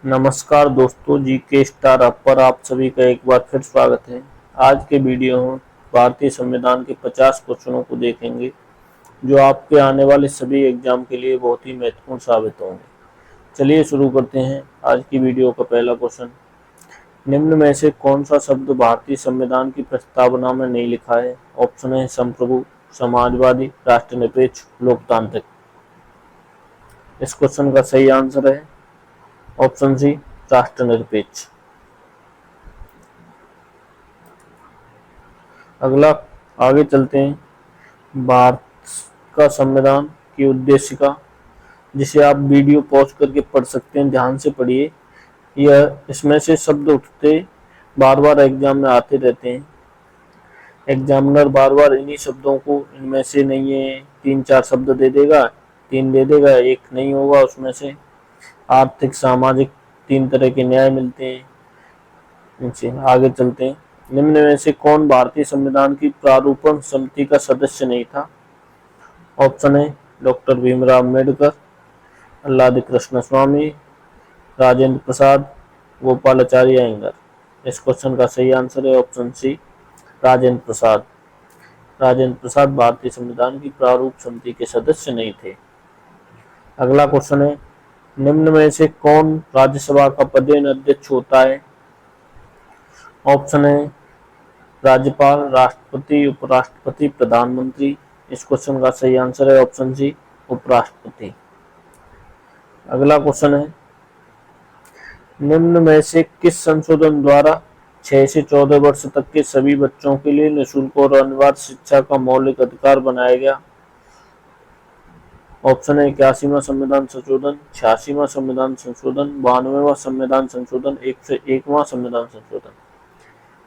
नमस्कार दोस्तों, जी के स्टार अप पर आप सभी का एक बार फिर स्वागत है। आज के वीडियो में भारतीय संविधान के 50 क्वेश्चनों को देखेंगे जो आपके आने वाले सभी एग्जाम के लिए बहुत ही महत्वपूर्ण साबित होंगे। चलिए शुरू करते हैं आज की वीडियो का पहला क्वेश्चन। निम्न में से कौन सा शब्द भारतीय संविधान की प्रस्तावना में नहीं लिखा है? ऑप्शन है संप्रभु, समाजवादी, राष्ट्रनिरपेक्ष, लोकतांत्रिक। इस क्वेश्चन का सही आंसर है ऑप्शन सी, राष्ट्रनिरपेक्ष। अगला आगे चलते हैं। भारत का संविधान की उद्देशिका, जिसे आप वीडियो पॉज करके पढ़ सकते हैं, ध्यान से पढ़िए। यह इसमें से शब्द उठते बार बार एग्जाम में आते रहते हैं। एग्जामिनर बार बार इन्हीं शब्दों को, इनमें से नहीं है, 3-4 शब्द दे देगा, 3 दे देगा, एक नहीं होगा उसमें से। आर्थिक, सामाजिक, 3 तरह के न्याय मिलते हैं इनसे। आगे चलते हैं। निम्न में से कौन भारतीय संविधान की प्रारूपण समिति का सदस्य नहीं था? ऑप्शन है डॉक्टर भीमराव अम्बेडकर, अल्लादी कृष्ण स्वामी, राजेंद्र प्रसाद, गोपालाचारी अयंगार। इस क्वेश्चन का सही आंसर है ऑप्शन सी, राजेंद्र प्रसाद। राजेंद्र प्रसाद भारतीय संविधान की प्रारूप समिति के सदस्य नहीं थे। अगला क्वेश्चन है, निम्न में से कौन राज्यसभा का पदेन अध्यक्ष होता है? ऑप्शन है राज्यपाल, राष्ट्रपति, उपराष्ट्रपति, प्रधानमंत्री। इस क्वेश्चन का सही आंसर है ऑप्शन सी, उपराष्ट्रपति। अगला क्वेश्चन है, निम्न में से किस संशोधन द्वारा 6 से 14 वर्ष तक के सभी बच्चों के लिए निःशुल्क और अनिवार्य शिक्षा का मौलिक अधिकार बनाया गया? ऑप्शन है 81वां संविधान संशोधन, 86वां संविधान संशोधन, 92वां संविधान संशोधन, 101वां संविधान संशोधन।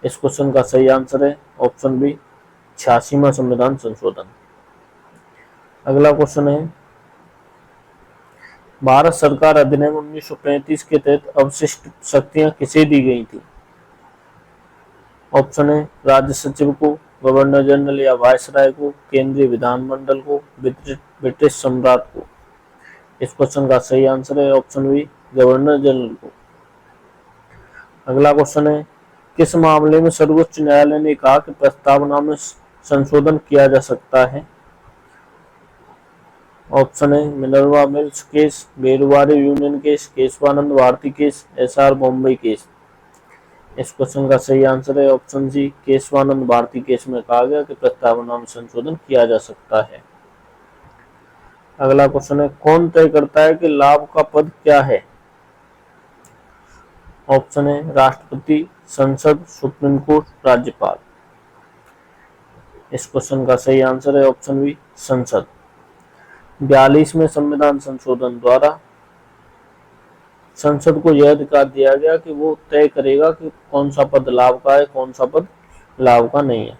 इस क्वेश्चन का सही आंसर है ऑप्शन बी, 86वां संविधान संशोधन। अगला क्वेश्चन है, भारत सरकार अधिनियम 1935 के तहत अवशिष्ट शक्तियां किसे दी गई थी? ऑप्शन है राज्य सचिव को, गवर्नर जनरल या वायसराय को, केंद्रीय विधानमंडल को, ब्रिटिश सम्राट को। इस क्वेश्चन का सही आंसर है ऑप्शन बी, गवर्नर जनरल को। अगला क्वेश्चन है, किस मामले में सर्वोच्च न्यायालय ने कहा कि प्रस्तावना में संशोधन किया जा सकता है? ऑप्शन है Minerva mills case, Berubari union case, Kesavananda Bharati case, SR Bommai case. इस क्वेश्चन का सही आंसर है option C, Kesavananda Bharati case में कहा गया कि प्रस्तावना में संशोधन किया जा सकता है। अगला क्वेश्चन है, कौन तय करता है कि लाभ का पद क्या है? ऑप्शन है राष्ट्रपति, संसद, सुप्रीम कोर्ट, राज्यपाल। इस क्वेश्चन का सही आंसर है ऑप्शन बी, संसद। 42वें संविधान संशोधन द्वारा संसद को यह अधिकार दिया गया कि वो तय करेगा कि कौन सा पद लाभ का है, कौन सा पद लाभ का नहीं है।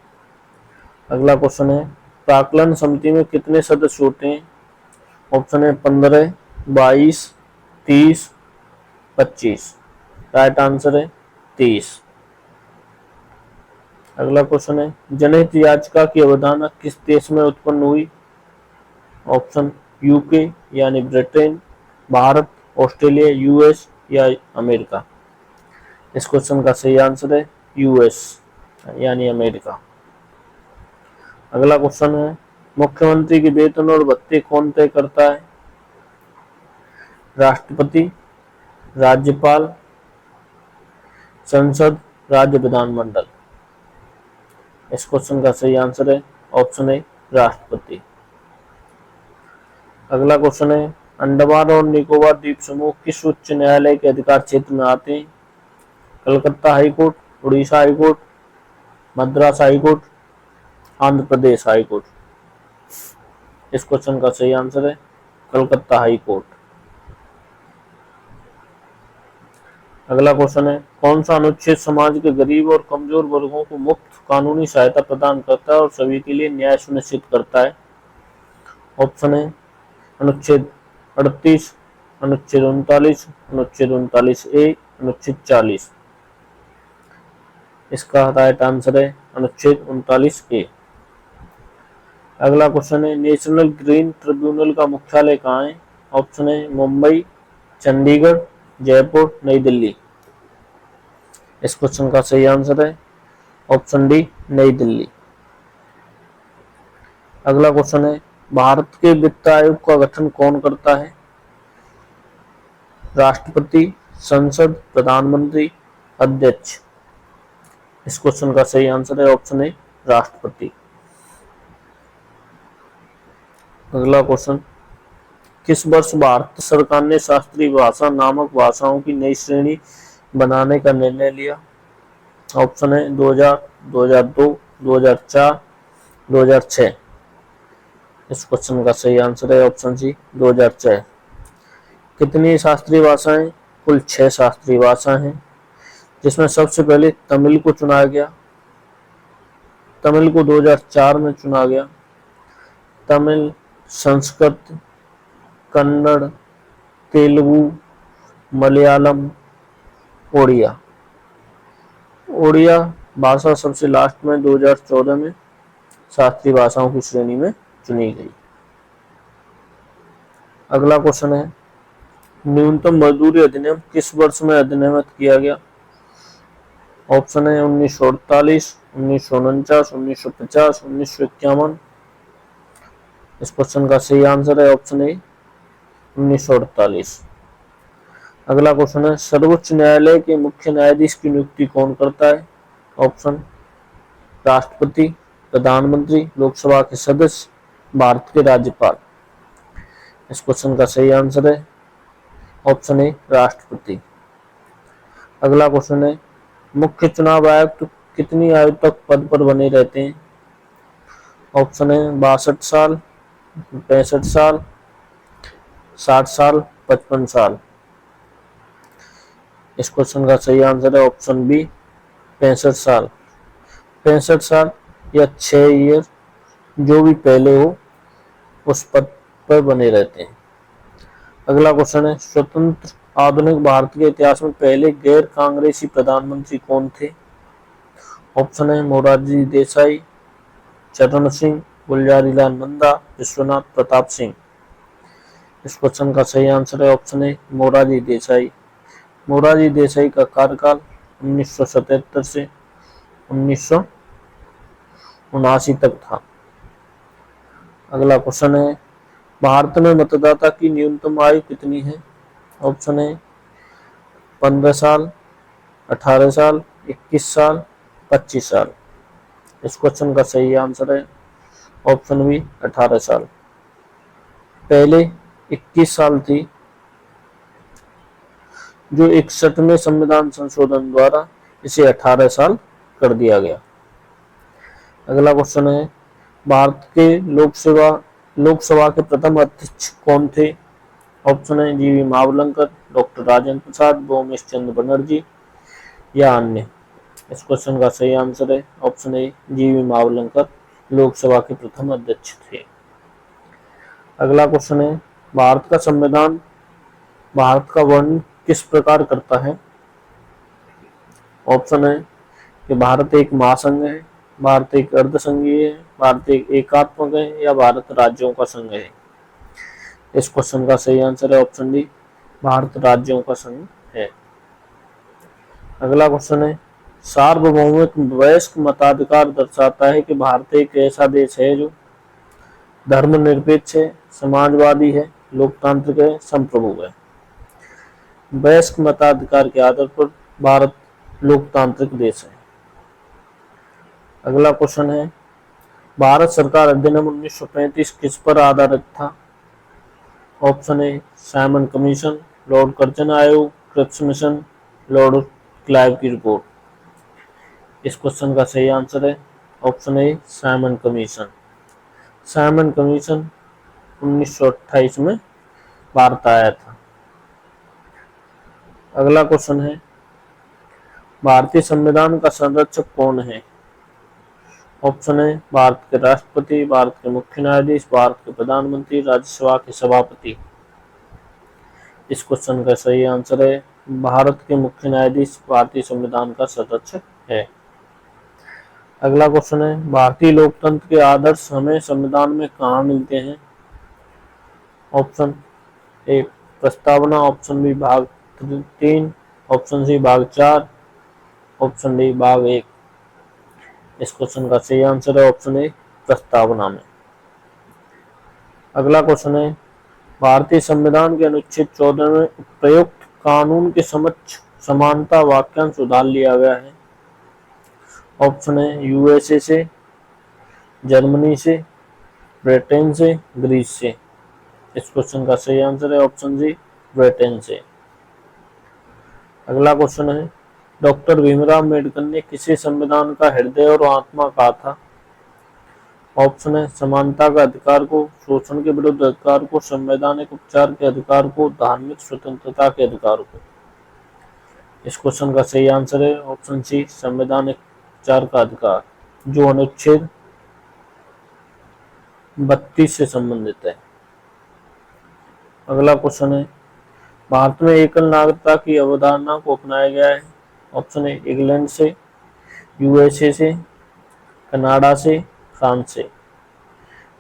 अगला क्वेश्चन है, प्राक्कलन समिति में कितने सदस्य होते हैं? ऑप्शन है 15, 22, 30, 25। राइट आंसर है 30। अगला क्वेश्चन है, जनहित याचिका की अवधारणा किस देश में उत्पन्न हुई? ऑप्शन यूके यानी ब्रिटेन, भारत, ऑस्ट्रेलिया, यूएस या अमेरिका। इस क्वेश्चन का सही आंसर है यूएस यानी अमेरिका। अगला क्वेश्चन है, मुख्यमंत्री के वेतन और भत्ते कौन तय करता है? राष्ट्रपति, राज्यपाल, संसद, राज्य विधानमंडल। इस क्वेश्चन का सही आंसर है ऑप्शन ए, राष्ट्रपति। अगला क्वेश्चन है, अंडमान और निकोबार द्वीप समूह किस उच्च न्यायालय के अधिकार क्षेत्र में आते हैं? Calcutta high court, Orissa high court, Madras high court, Andhra Pradesh high court. इस क्वेश्चन का सही आंसर है कलकत्ता हाईकोर्ट। अगला क्वेश्चन है, कौन सा अनुच्छेद समाज के गरीब और कमजोर वर्गों को मुफ्त कानूनी सहायता प्रदान करता है और सभी के लिए न्याय सुनिश्चित करता है? ऑप्शन है अनुच्छेद 38, अनुच्छेद 39, अनुच्छेद 39A, अनुच्छेद 40। इसका राइट आंसर है अनुच्छेद 39A। अगला क्वेश्चन है, नेशनल ग्रीन ट्रिब्यूनल का मुख्यालय कहाँ है? ऑप्शन है मुंबई, चंडीगढ़, जयपुर, नई दिल्ली। इस क्वेश्चन का सही आंसर है ऑप्शन डी, नई दिल्ली। अगला क्वेश्चन है, भारत के वित्त आयोग का गठन कौन करता है? राष्ट्रपति, संसद, प्रधानमंत्री, अध्यक्ष। इस क्वेश्चन का सही आंसर है ऑप्शन ए, राष्ट्रपति। अगला क्वेश्चन, किस वर्ष भारत सरकार ने शास्त्रीय भाषा नामक भाषाओं की नई श्रेणी बनाने का निर्णय लिया? ऑप्शन है 2000, 2002, 2004, 2006। इस क्वेश्चन का सही आंसर है ऑप्शन सी, 2006। कितनी शास्त्रीय भाषाएं? कुल 6 शास्त्रीय भाषाएं हैं, जिसमें सबसे पहले तमिल को चुना गया। तमिल को 2004 में चुना गया। तमिल, संस्कृत, कन्नड़, तेलुगु, मलयालम, ओडिया। ओडिया भाषा सबसे लास्ट में 2014 में शास्त्रीय भाषाओं की श्रेणी में चुनी गई। अगला क्वेश्चन है, न्यूनतम मजदूरी अधिनियम किस वर्ष में अधिनियमित किया गया? ऑप्शन है 1948, 1949, 1950, 1951। इस क्वेश्चन का सही आंसर है ऑप्शन ए, 1948। अगला क्वेश्चन है, सर्वोच्च न्यायालय के मुख्य न्यायाधीश की नियुक्ति कौन करता है? ऑप्शन, राष्ट्रपति, प्रधानमंत्री, लोकसभा के सदस्य, भारत के राज्यपाल। इस क्वेश्चन का सही आंसर है ऑप्शन ए, राष्ट्रपति। अगला क्वेश्चन है, मुख्य चुनाव आयुक्त कितनी आयु तक पद पर बने रहते हैं? ऑप्शन है 62 साल, 65 साल, 60 साल, 55 साल। इस क्वेश्चन का सही आंसर है ऑप्शन बी, 65 साल। 65 साल या 6 ईयर जो भी पहले हो उस पद पर बने रहते हैं। अगला क्वेश्चन है, स्वतंत्र आधुनिक भारत के इतिहास में पहले गैर कांग्रेसी प्रधानमंत्री कौन थे? ऑप्शन है मोरारजी देसाई, चरण सिंह, गुलजारीलाल नंदा, विश्वनाथ प्रताप सिंह। इस क्वेश्चन का सही आंसर है ऑप्शन है मोरारजी देसाई। मोरारजी देसाई का कार्यकाल 1977 से 1979 तक था। अगला क्वेश्चन है, भारत में मतदाता की न्यूनतम आयु कितनी है? ऑप्शन है 15 साल, 18 साल, 21 साल, 25 साल। इस क्वेश्चन का सही आंसर है ऑप्शन बी, 18 साल। पहले 21 साल थी, जो 61वें संविधान संशोधन द्वारा इसे 18 साल कर दिया गया। अगला क्वेश्चन है, भारत के लोकसभा के प्रथम अध्यक्ष कौन थे? ऑप्शन है जीवी मावलंकर, डॉक्टर राजेंद्र प्रसाद, भौमेश चंद्र बनर्जी या अन्य। इस क्वेश्चन का सही आंसर है ऑप्शन ए, जीवी मावलंकर लोकसभा के प्रथम अध्यक्ष थे। अगला क्वेश्चन है, भारत का संविधान भारत का वर्णन किस प्रकार करता है? ऑप्शन है कि भारत एक महासंघ है, भारत एक अर्धसंघीय है, भारत एक एकात्मक है या भारत राज्यों का संघ है। इस क्वेश्चन का सही आंसर है ऑप्शन डी, भारत राज्यों का संघ है। अगला क्वेश्चन है, सार्वभौमिक वयस्क मताधिकार दर्शाता है कि भारत एक ऐसा देश है जो धर्मनिरपेक्ष है, समाजवादी है, लोकतांत्रिक है, संप्रभु है। वयस्क मताधिकार के आधार पर भारत लोकतांत्रिक देश है। अगला क्वेश्चन है, भारत सरकार अधिनियम 1935 किस पर आधारित था? Option A Simon commission, Lord Curzon आयोग, क्रिप्स मिशन, लॉर्ड क्लाइव की रिपोर्ट। इस क्वेश्चन का सही आंसर है option A Simon commission. Simon commission 1928 में भारत आया था। अगला क्वेश्चन है, भारतीय संविधान का संरक्षक कौन है? ऑप्शन है भारत के राष्ट्रपति, भारत के मुख्य न्यायाधीश, भारत के प्रधानमंत्री, राज्यसभा के सभापति। इस क्वेश्चन का सही आंसर है भारत के मुख्य न्यायाधीश भारतीय संविधान का संरक्षक है। अगला क्वेश्चन है, भारतीय लोकतंत्र के आदर्श हमें संविधान में कहाँ मिलते हैं? ऑप्शन ए प्रस्तावना, ऑप्शन बी भाग 3, ऑप्शन सी भाग 4, ऑप्शन डी भाग 1। इस क्वेश्चन का सही आंसर है ऑप्शन ए, प्रस्तावना में। अगला क्वेश्चन है, भारतीय संविधान के अनुच्छेद 14 में प्रयुक्त कानून के समक्ष समानता वाक्यांश उधार लिया गया है। ऑप्शन है यूएसए से, जर्मनी से, ब्रिटेन से, ग्रीस से। इस क्वेश्चन का सही आंसर है ऑप्शन सी, ब्रिटेन से। अगला क्वेश्चन है, डॉक्टर भीमराव अम्बेडकर ने किसे संविधान का हृदय और आत्मा कहा था। ऑप्शन है समानता का अधिकार को, शोषण के विरुद्ध अधिकार को, संवैधानिक उपचार के अधिकार को, धार्मिक स्वतंत्रता के अधिकार को। इस क्वेश्चन का सही आंसर है ऑप्शन सी, संवैधानिक उपचार का अधिकार, जो अनुच्छेद 32 से संबंधित है। अगला क्वेश्चन है, भारत में एकल नागरिकता की अवधारणा को अपनाया गया है। ऑप्शन है इंग्लैंड से, यूएसए से, कनाडा से, फ्रांस से।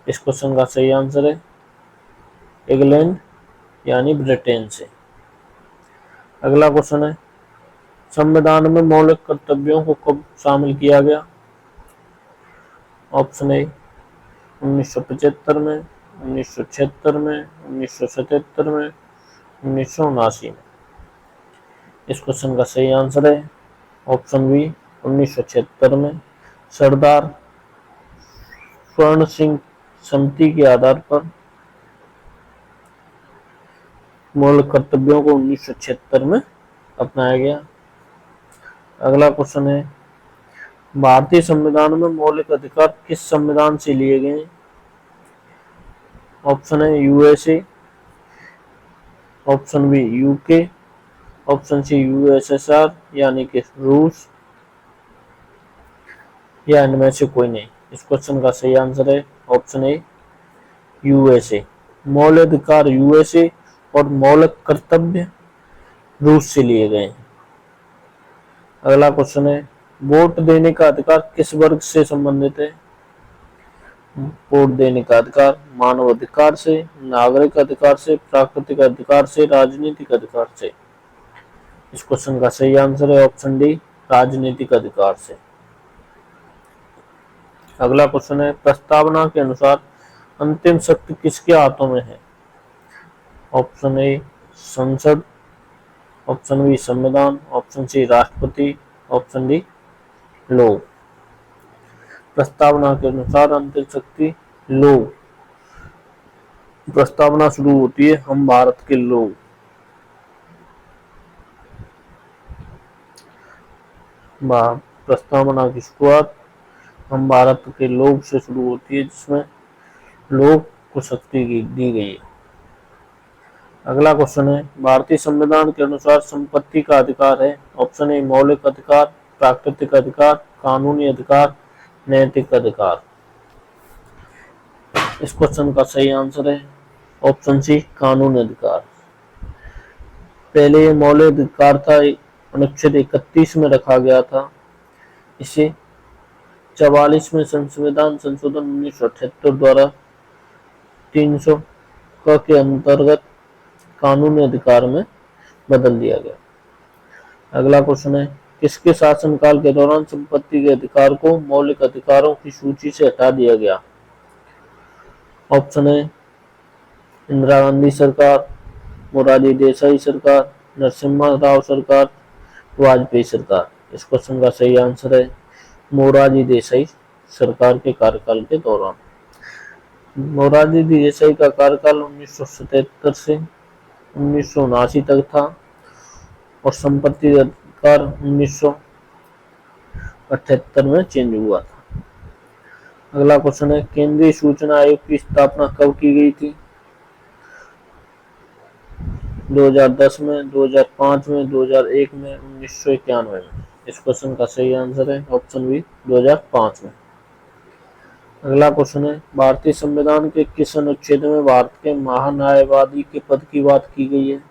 इस क्वेश्चन का सही आंसर है इंग्लैंड यानी ब्रिटेन से। अगला क्वेश्चन है, संविधान में मौलिक कर्तव्यों को कब शामिल किया गया। ऑप्शन ए 1975 में, 1976 में, 1977 में, 1979 में। इस क्वेश्चन का सही आंसर है ऑप्शन बी 1976 में। सरदार स्वर्ण सिंह समिति के आधार पर मौलिक कर्तव्यों को 1976 में अपनाया गया। अगला क्वेश्चन है, भारतीय संविधान में मौलिक अधिकार किस संविधान से लिए गए। ऑप्शन है USA, option B UK, option C USSR यानी कि रूस, या इनमें से कोई नहीं। इस क्वेश्चन का सही आंसर है ऑप्शन ए यूएसए। मौलिक अधिकार यूएसए और मौलिक कर्तव्य रूस से लिए गए। अगला क्वेश्चन है, वोट देने का अधिकार किस वर्ग से संबंधित है। वोट देने का अधिकार मानव अधिकार से, नागरिक अधिकार से, प्राकृतिक अधिकार से, राजनीतिक अधिकार से। इस क्वेश्चन का सही आंसर है ऑप्शन डी, राजनीतिक अधिकार से। अगला क्वेश्चन है, प्रस्तावना के अनुसार अंतिम शक्ति किसके हाथों में है। ऑप्शन ए संसद, ऑप्शन बी संविधान, ऑप्शन सी राष्ट्रपति, ऑप्शन डी लोग। प्रस्तावना के अनुसार अंतिम शक्ति लोग। प्रस्तावना शुरू होती है हम भारत के लोग। प्रस्तावना की शुरुआत हम भारत के लोग से शुरू होती है, जिसमें लोग को शक्ति दी गई है। अगला क्वेश्चन है, भारतीय संविधान के अनुसार संपत्ति का अधिकार है। ऑप्शन ए मौलिक अधिकार, प्राकृतिक अधिकार, कानूनी अधिकार, नैतिक अधिकार। इस क्वेश्चन का सही आंसर है ऑप्शन सी कानूनी अधिकार। पहले ये मौलिक अधिकार था, अनुच्छेद 31 में रखा गया था। इसे 44वें संविधान संशोधन 1978 द्वारा 300 के अंतर्गत कानूनी अधिकार में बदल दिया गया। अगला क्वेश्चन है, किसके शासनकाल के दौरान संपत्ति के अधिकार को मौलिक अधिकारों की सूची से हटा दिया गया। ऑप्शन है इंदिरा गांधी सरकार, मोरारजी देसाई सरकार, नरसिम्हा राव सरकार, वाजपेयी सरकार। इस क्वेश्चन का सही आंसर है मोरारजी देसाई सरकार के कार्यकाल के दौरान। मोरारजी देसाई का कार्यकाल 1977 से 1979 तक था और संपत्ति अधिकार 1978 में चेंज हुआ था। अगला क्वेश्चन है, केंद्रीय सूचना आयोग की स्थापना कब की गई थी। 2010 में, 2005 में, 2001 में, 1991 में। इस क्वेश्चन का सही आंसर है ऑप्शन बी 2005 में। अगला क्वेश्चन है, भारतीय संविधान के किस अनुच्छेद में भारत के महान्यायवादी के पद की बात की गई है।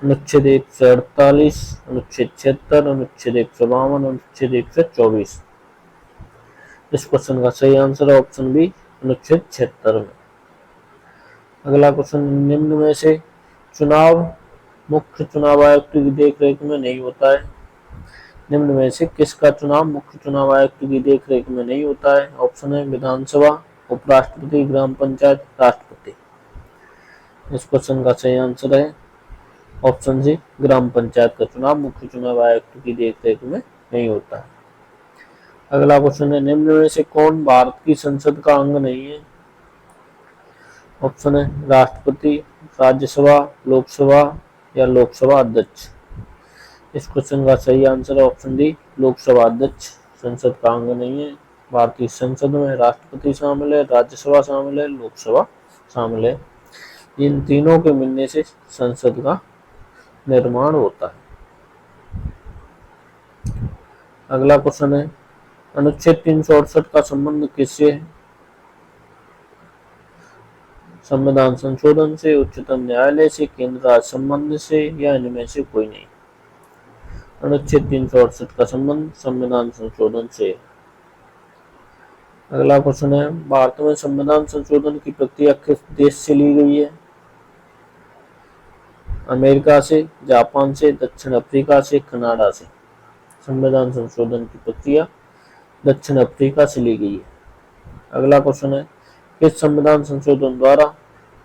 अनुच्छेद 148, अनुच्छेद 76, अनुच्छेद 152, अनुच्छेद 124। इस क्वेश्चन का सही आंसर है ऑप्शन बी अनुच्छेद 76 में। अगला क्वेश्चन, निम्न में से चुनाव मुख्य चुनाव आयुक्त की देखरेख में नहीं होता है। निम्न में से किसका चुनाव मुख्य चुनाव आयुक्त की देखरेख में नहीं होता है? ऑप्शन है विधानसभा, उपराष्ट्रपति, ग्राम पंचायत, राष्ट्रपति। इस क्वेश्चन का सही आंसर है ऑप्शन सी, ग्राम पंचायत का चुनाव मुख्य चुनाव आयुक्त की देखरेख में नहीं होता है। अगला क्वेश्चन है निम्न में से कौन भारत की संसद का अंग नहीं है? ऑप्शन है राष्ट्रपति, राज्यसभा, लोकसभा या लोकसभा अध्यक्ष। इस क्वेश्चन का सही आंसर है ऑप्शन डी, लोकसभा अध्यक्ष संसद का अंग नहीं है। भारतीय संसद में राष्ट्रपति शामिल है, राज्यसभा शामिल है, लोकसभा शामिल है। इन तीनों के मिलने से संसद का निर्माण होता है। अगला क्वेश्चन है अनुच्छेद 368 का संबंध किससे है? संविधान संशोधन से, उच्चतम न्यायालय से, केंद्र राज्य संबंध से या इनमें से कोई नहीं। अनुच्छेद 368 का संबंध संविधान संशोधन से। अगला क्वेश्चन है भारत में संविधान संशोधन की प्रक्रिया किस देश से ली गई है? अमेरिका से, जापान से, दक्षिण अफ्रीका से, कनाडा से। संविधान संशोधन की प्रक्रिया दक्षिण अफ्रीका से ली गई है। अगला क्वेश्चन है किस संविधान संशोधन द्वारा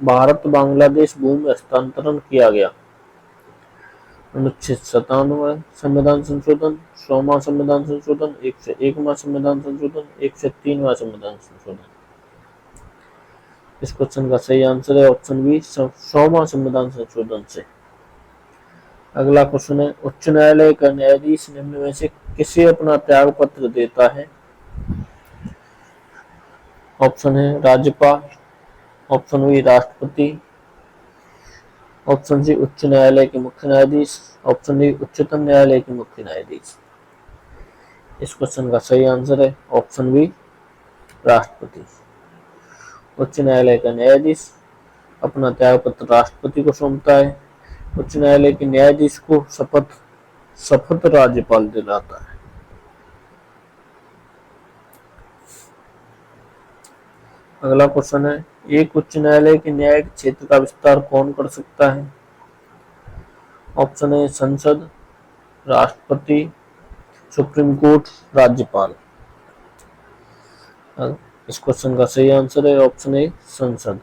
भारत बांग्लादेश भूमि हस्तांतरण किया गया? अनुच्छेद 97 संविधान संशोधन, 100वां संविधान संशोधन, 101वां संविधान संशोधन, 103वां संविधान संशोधन। इस क्वेश्चन का सही आंसर है ऑप्शन बी, 100वां संविधान संशोधन से। अगला क्वेश्चन है उच्च न्यायालय का न्यायाधीश निम्न में से किसे अपना त्याग पत्र देता है? ऑप्शन है राज्यपाल, ऑप्शन बी राष्ट्रपति, ऑप्शन सी उच्च न्यायालय के मुख्य न्यायाधीश, ऑप्शन डी उच्चतम न्यायालय के मुख्य न्यायाधीश। इस क्वेश्चन का सही आंसर है ऑप्शन बी राष्ट्रपति। उच्च न्यायालय का न्यायाधीश अपना त्याग पत्र राष्ट्रपति को सौंपता है। उच्च न्यायालय के न्यायाधीश को शपथ राज्यपाल दिलाता है। अगला क्वेश्चन है एक उच्च न्यायालय के न्यायिक क्षेत्र का विस्तार कौन कर सकता है? ऑप्शन है संसद, राष्ट्रपति, सुप्रीम कोर्ट, राज्यपाल। इस क्वेश्चन का सही आंसर है ऑप्शन ए संसद।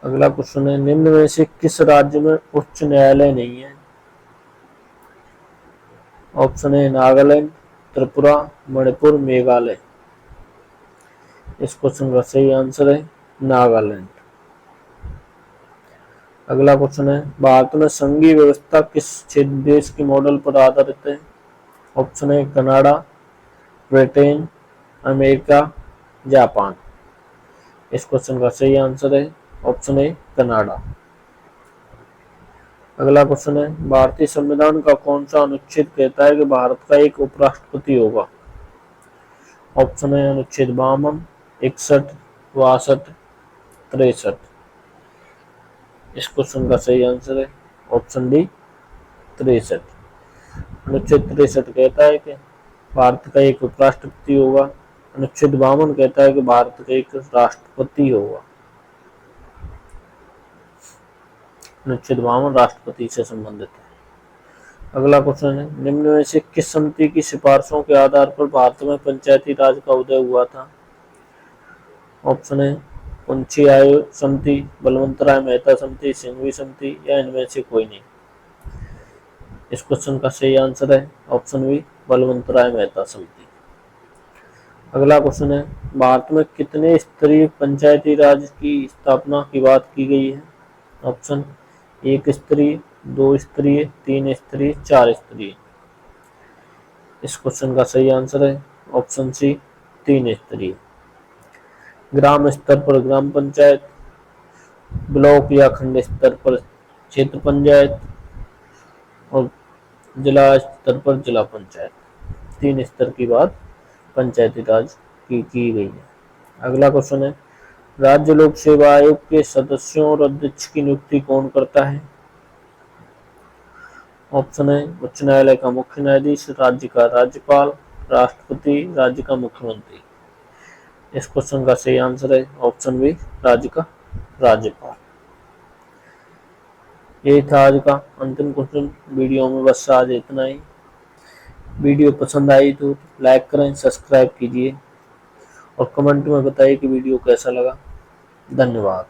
अगला क्वेश्चन है निम्न में से किस राज्य में उच्च न्यायालय नहीं है? ऑप्शन है नागालैंड, त्रिपुरा, मणिपुर, मेघालय। इस क्वेश्चन का सही आंसर है नागालैंड। अगला क्वेश्चन है भारत में संघीय व्यवस्था किस देश के मॉडल पर आधारित है? ऑप्शन है कनाडा, ब्रिटेन, अमेरिका, जापान। इस क्वेश्चन का सही आंसर है ऑप्शन ए कनाडा। अगला क्वेश्चन है भारतीय संविधान का कौन सा अनुच्छेद कहता है कि भारत का एक उपराष्ट्रपति होगा? ऑप्शन है अनुच्छेद 52, 61, 62, 63। इस क्वेश्चन का सही आंसर है ऑप्शन डी 63। अनुच्छेद 63 कहता है कि भारत का एक उपराष्ट्रपति होगा। अनुच्छेद 52 कहता है कि भारत का एक राष्ट्रपति होगा। अनुच्छेद 52 राष्ट्रपति से संबंधित है। अगला क्वेश्चन है निम्न में से किस समिति की सिफारिशों के आधार पर भारत में पंचायती राज का उदय हुआ था? ऑप्शन है पुंछी आयोग समिति, बलवंत राय मेहता समिति, सिंघवी समिति या इनमें से कोई नहीं। इस क्वेश्चन का सही आंसर है ऑप्शन बी बलवंत राय मेहता समिति। अगला क्वेश्चन है भारत में कितने स्तरीय पंचायती राज की स्थापना की बात की गई है? ऑप्शन 1 स्तरीय, 2 स्तरीय, 3 स्तरीय, 4 स्तरीय। इस क्वेश्चन का सही आंसर है ऑप्शन सी 3 स्तरीय। ग्राम स्तर पर ग्राम पंचायत, ब्लॉक या खंड स्तर पर क्षेत्र पंचायत और जिला स्तर पर जिला पंचायत। 3 स्तर की बात पंचायती राज की गई है। अगला क्वेश्चन है राज्य लोक सेवा आयोग के सदस्यों और अध्यक्ष की नियुक्ति कौन करता है? ऑप्शन है उच्च न्यायालय का मुख्य न्यायाधीश, राज्य का राज्यपाल, राष्ट्रपति, राज्य का मुख्यमंत्री। इस क्वेश्चन का सही आंसर है ऑप्शन बी राज्य का राज्यपाल। ये था आज का अंतिम क्वेश्चन वीडियो में। बस आज इतना ही। वीडियो पसंद आई तो लाइक करें, सब्सक्राइब कीजिए और कमेंट में बताइए कि वीडियो कैसा लगा। धन्यवाद।